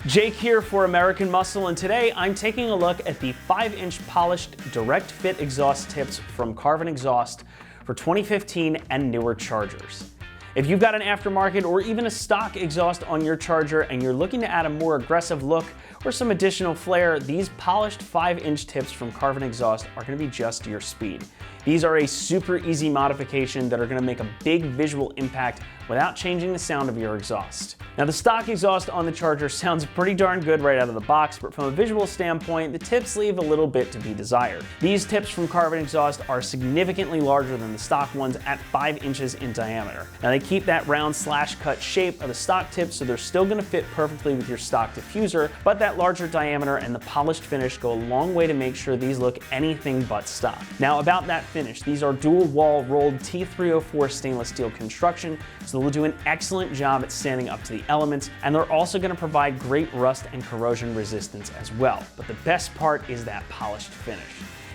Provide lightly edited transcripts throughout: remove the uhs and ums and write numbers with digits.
Jake here for American Muscle, and today I'm taking a look at the 5-inch polished direct fit exhaust tips from Carvin Exhaust for 2015 and newer Chargers. If you've got an aftermarket or even a stock exhaust on your Charger and you're looking to add a more aggressive look or some additional flair, these polished 5-inch tips from Carvin Exhaust are going to be just your speed. These are a super easy modification that are going to make a big visual impact without changing the sound of your exhaust. Now, the stock exhaust on the Charger sounds pretty darn good right out of the box, but from a visual standpoint, the tips leave a little bit to be desired. These tips from Carvin Exhaust are significantly larger than the stock ones at 5 inches in diameter. Now, they keep that round slash cut shape of the stock tips, so they're still going to fit perfectly with your stock diffuser, but that larger diameter and the polished finish go a long way to make sure these look anything but stock. Now, about that finish, these are dual wall rolled T304 stainless steel construction, so they'll do an excellent job at standing up to the elements, and they're also going to provide great rust and corrosion resistance as well. But the best part is that polished finish.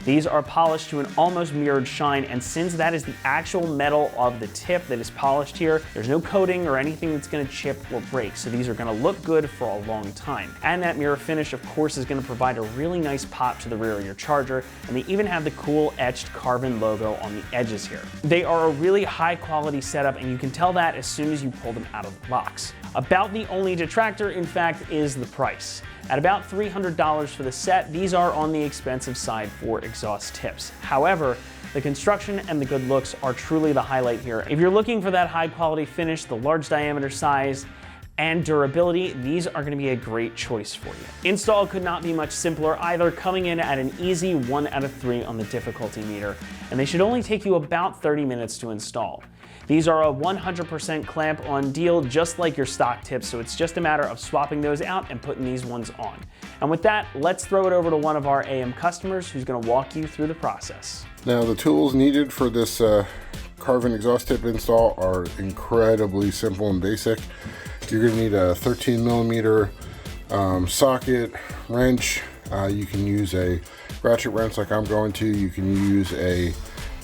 These are polished to an almost mirrored shine, and since that is the actual metal of the tip that is polished here, there's no coating or anything that's going to chip or break, so these are going to look good for a long time. And that mirror finish, of course, is going to provide a really nice pop to the rear of your Charger, and they even have the cool etched Carvin logo on the edges here. They are a really high quality setup, and you can tell that as soon as you pull them out of the box. About the only detractor, in fact, is the price. At about $300 for the set, these are on the expensive side for exhaust tips. However, the construction and the good looks are truly the highlight here. If you're looking for that high quality finish, the large diameter size, and durability, these are going to be a great choice for you. Install could not be much simpler either, coming in at an easy 1 out of 3 on the difficulty meter, and they should only take you about 30 minutes to install. These are a 100% clamp-on deal, just like your stock tips, so it's just a matter of swapping those out and putting these ones on. And with that, let's throw it over to one of our AM customers who's going to walk you through the process. Now, the tools needed for this Carvin exhaust tip install are incredibly simple and basic. You're going to need a 13 millimeter socket, wrench. You can use a ratchet wrench like I'm going to. You can use a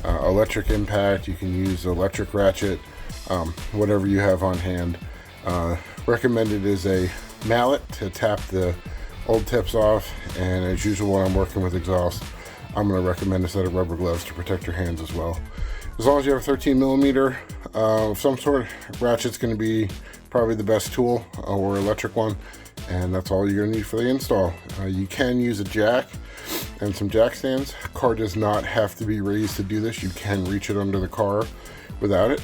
electric impact. You can use electric ratchet, whatever you have on hand. Recommended is a mallet to tap the old tips off, and as usual when I'm working with exhaust, I'm going to recommend a set of rubber gloves to protect your hands as well. As long as you have a 13 millimeter of some sort, ratchet's going to be probably the best tool, or electric one, and that's all you're going to need for the install. You can use a jack and some jack stands. Car does not have to be raised to do this. You can reach it under the car without it,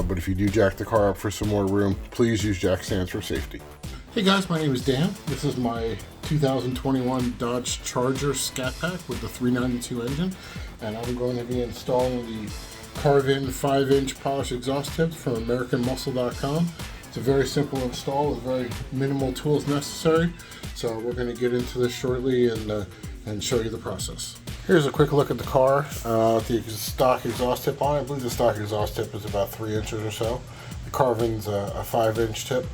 but if you do jack the car up for some more room, please use jack stands for safety. Hey guys, my name is Dan. This is my 2021 Dodge Charger Scat Pack with the 392 engine, and I'm going to be installing the Carvin 5-inch polished exhaust tips from AmericanMuscle.com. It's a very simple install with very minimal tools necessary, so we're going to get into this shortly and show you the process. Here's a quick look at the car, the stock exhaust tip on it. I believe the stock exhaust tip is about 3 inches or so. The Carvin's a 5-inch tip.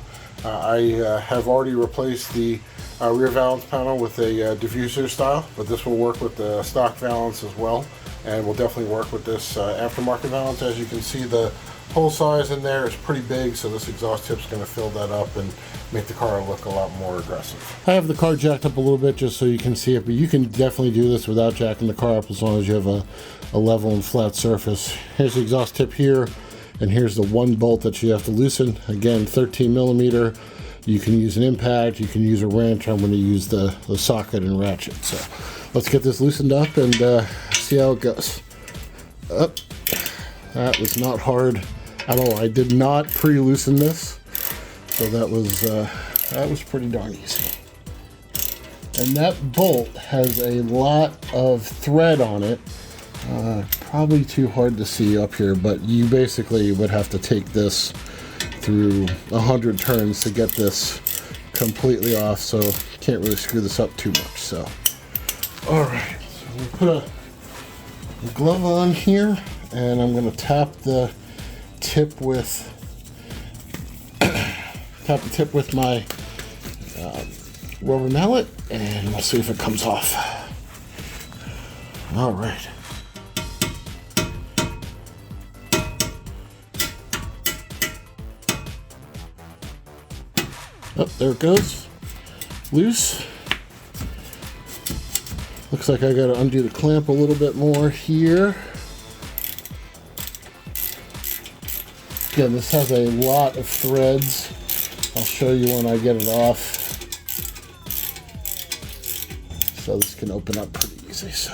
I have already replaced the rear valance panel with a diffuser style, but this will work with the stock valance as well, and will definitely work with this aftermarket valance. As you can see, the hole size in there is pretty big, so this exhaust tip is going to fill that up and make the car look a lot more aggressive. I have the car jacked up a little bit just so you can see it, but you can definitely do this without jacking the car up as long as you have a level and flat surface. Here's the exhaust tip here, and here's the one bolt that you have to loosen. Again, 13 millimeter. You can use an impact, you can use a wrench. I'm going to use the socket and ratchet. So let's get this loosened up and see how it goes. That was not hard at all. I did not pre-loosen this, so that was pretty darn easy. And that bolt has a lot of thread on it. Probably too hard to see up here, but you basically would have to take this through 100 turns to get this completely off, so can't really screw this up too much. So, all right, so I'm gonna put a glove on here, and I'm gonna tap the tip with my rubber mallet, and we'll see if it comes off. All right. Oh, there it goes. loose. Looks like I got to undo the clamp a little bit more here. Again, this has a lot of threads. I'll show you when I get it off. So this can open up pretty easy. So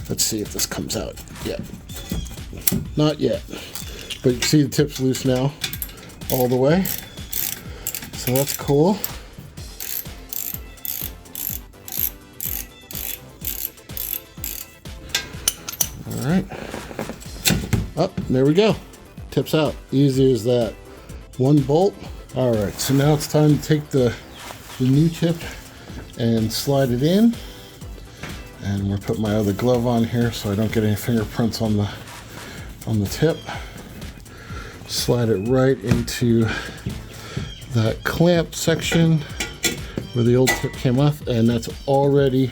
let's see if this comes out. Yeah, not yet. But you can see the tip's loose now all the way. So that's cool. All right. Oh, there we go. Tips out. Easy as that. One bolt. All right, so now it's time to take the new tip and slide it in. And I'm gonna put my other glove on here so I don't get any fingerprints on the tip. Slide it right into that clamp section where the old tip came off, and that's already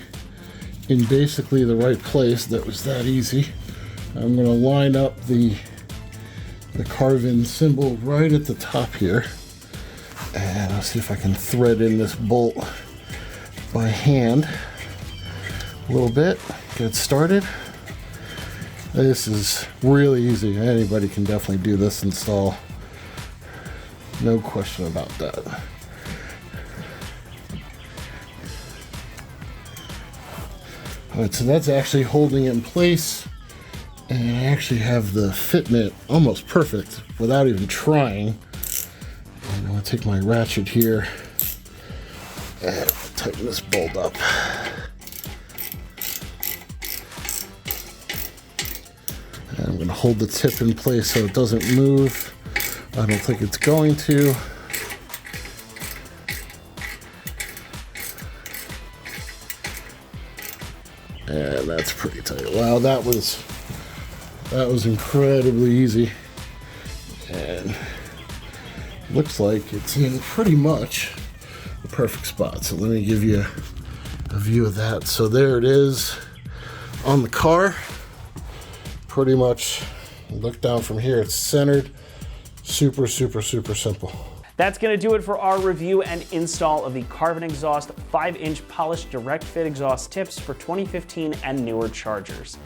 in basically the right place. That was that easy. I'm gonna line up the carve-in symbol right at the top here, and I'll see if I can thread in this bolt by hand a little bit, get it started. This is really easy. Anybody can definitely do this install. No question about that. All right, so that's actually holding it in place. And I actually have the fitment almost perfect without even trying. And I'm gonna take my ratchet here and tighten this bolt up. And I'm gonna hold the tip in place so it doesn't move. I don't think it's going to. And that's pretty tight. Wow, that was incredibly easy. And looks like it's in pretty much the perfect spot. So let me give you a view of that. So there it is on the car. Pretty much look down from here, it's centered. Super, super, super simple. That's going to do it for our review and install of the Carvin Exhaust 5-inch polished direct fit exhaust tips for 2015 and newer Chargers.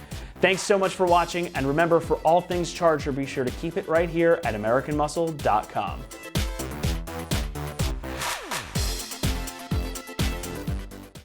Thanks so much for watching, and remember, for all things Charger, be sure to keep it right here at AmericanMuscle.com.